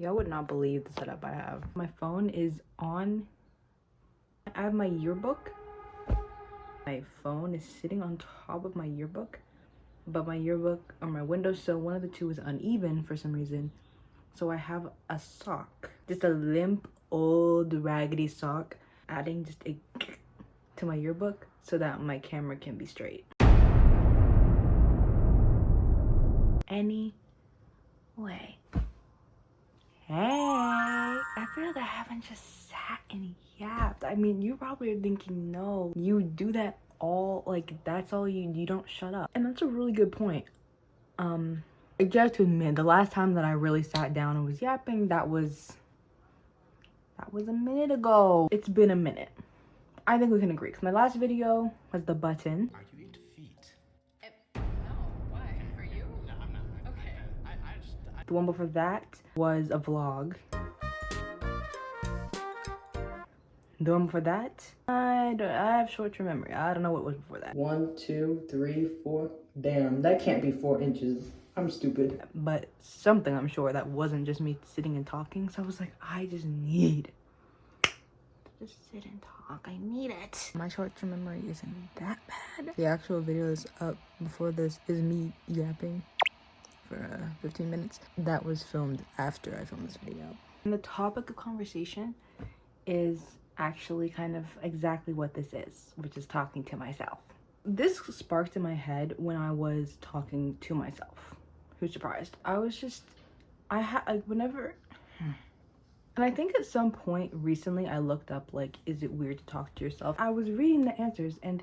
Y'all would not believe the setup I have. My phone is on. I have my yearbook. My phone is sitting on top of my yearbook, but my yearbook or my windowsill, one of the two is uneven for some reason. So I have a sock, just a limp, old, raggedy sock, adding just a to my yearbook so that my camera can be straight. Anyway. Hey, I feel like I haven't just sat and yapped. I mean, you probably are thinking, no, you do that all, like, that's all you don't shut up. And that's a really good point. I have to admit, the last time that I really sat down and was yapping, that was a minute ago. It's been a minute. I think we can agree, because my last video was the button. Are you into feet? No, why? Are you? No, I'm not. Okay. The one before that was a vlog. The one before that, I have short-term memory. I don't know what was before that. 1, 2, 3, 4. Damn, that can't be 4 inches. I'm stupid. But something, I'm sure, that wasn't just me sitting and talking. So I was like, I just need to just sit and talk. I need it. My short-term memory isn't that bad. The actual video is up before this is me yapping for 15 minutes. That was filmed after I filmed this video. And the topic of conversation is actually kind of exactly what this is, which is talking to myself. This sparked in my head when I was talking to myself. Who's surprised? I was just, whenever, and I think at some point recently I looked up, like, is it weird to talk to yourself? I was reading the answers, and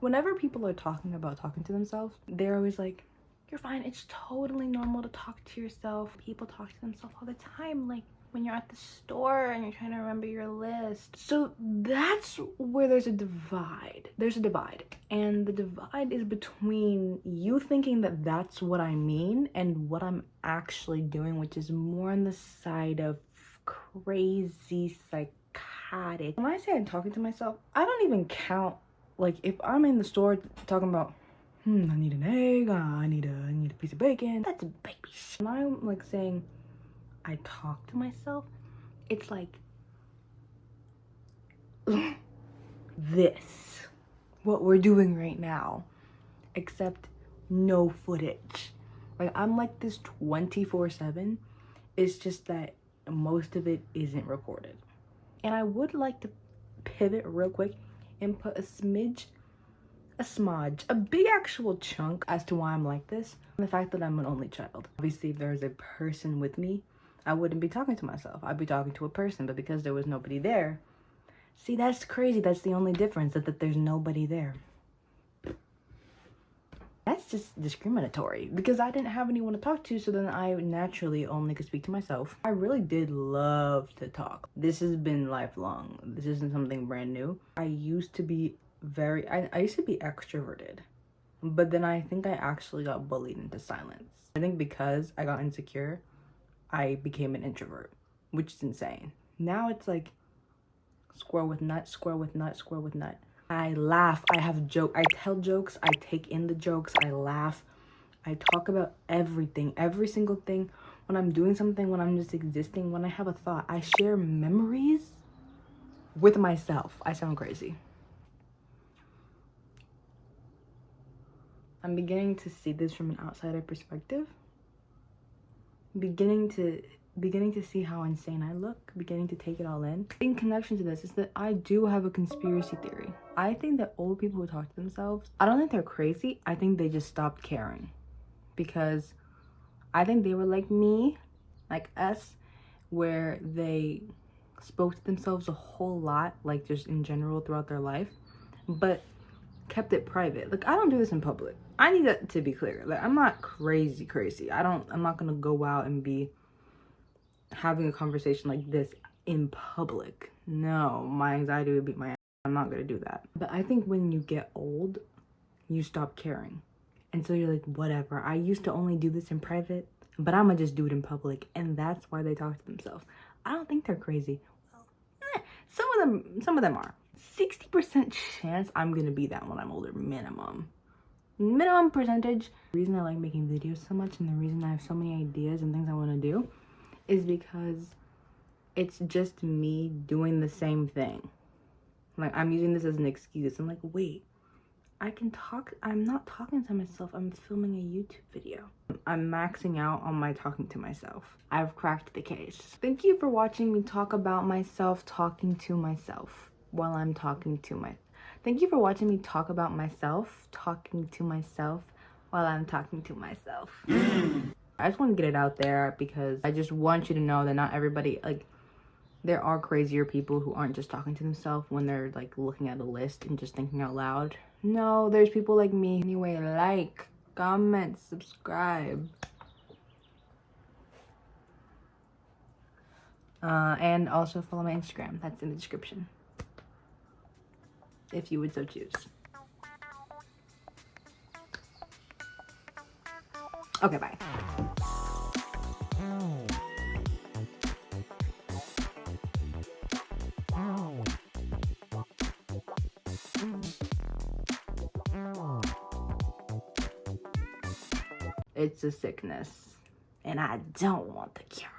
whenever people are talking about talking to themselves, they're always like, you're fine, it's totally normal to talk to yourself. People talk to themselves all the time, like when you're at the store and you're trying to remember your list. So that's where there's a divide. There's a divide. And the divide is between you thinking that that's what I mean and what I'm actually doing, which is more on the side of crazy, psychotic. When I say I'm talking to myself, I don't even count, like, if I'm in the store talking about, I need an egg, I need a piece of bacon. That's baby shit. When I'm like saying I talk to myself, it's like this, what we're doing right now, except no footage. Like, I'm like this 24/7. It's just that most of it isn't recorded. And I would like to pivot real quick and put a smidge, a big actual chunk as to why I'm like this. And the fact that I'm an only child. Obviously, if there's a person with me, I wouldn't be talking to myself. I'd be talking to a person, but because there was nobody there, see, that's crazy. That's the only difference, that there's nobody there. That's just discriminatory because I didn't have anyone to talk to, so then I naturally only could speak to myself. I really did love to talk. This has been lifelong. This isn't something brand new. I used to be I used to be extroverted, but then I think I actually got bullied into silence. I think because I got insecure, I became an introvert, which is insane. Now it's like squirrel with nut, squirrel with nut, squirrel with nut. I laugh, I have joke, I tell jokes, I take in the jokes, I laugh, I talk about everything, every single thing. When I'm doing something, when I'm just existing, when I have a thought, I share memories with myself. I sound crazy. I'm beginning to see this from an outsider perspective. Beginning to see how insane I look, beginning to take it all in. In connection to this is that I do have a conspiracy theory. I think that old people who talk to themselves, I don't think they're crazy. I think they just stopped caring. Because I think they were like me, like us, where they spoke to themselves a whole lot, like just in general throughout their life, but kept it private. Like, I don't do this in public. I need that to be clear. Like, I'm not crazy. I'm not gonna go out and be having a conversation like this in public. No, my anxiety would beat my ass. I'm not gonna do that. But I think when you get old, you stop caring. And so you're like, whatever. I used to only do this in private, but I'm gonna just do it in public. And that's why they talk to themselves. I don't think they're crazy. Well, some of them are. 60% chance I'm gonna be that when I'm older, minimum percentage. The reason I like making videos so much and the reason I have so many ideas and things I want to do is because it's just me doing the same thing. Like, I'm using this as an excuse. I'm like, wait, I can talk. I'm not talking to myself. I'm filming a YouTube video. I'm maxing out on my talking to myself. I've cracked the case. Thank you for watching me talk about myself talking to myself while I'm talking to my. Thank you for watching me talk about myself talking to myself while I'm talking to myself. I just want to get it out there because I just want you to know that not everybody, like, there are crazier people who aren't just talking to themselves when they're like looking at a list and just thinking out loud. No, there's people like me. Anyway, like, comment, subscribe. And also follow my Instagram. That's in the description. If you would so choose. Okay, bye. It's a sickness, and I don't want the cure.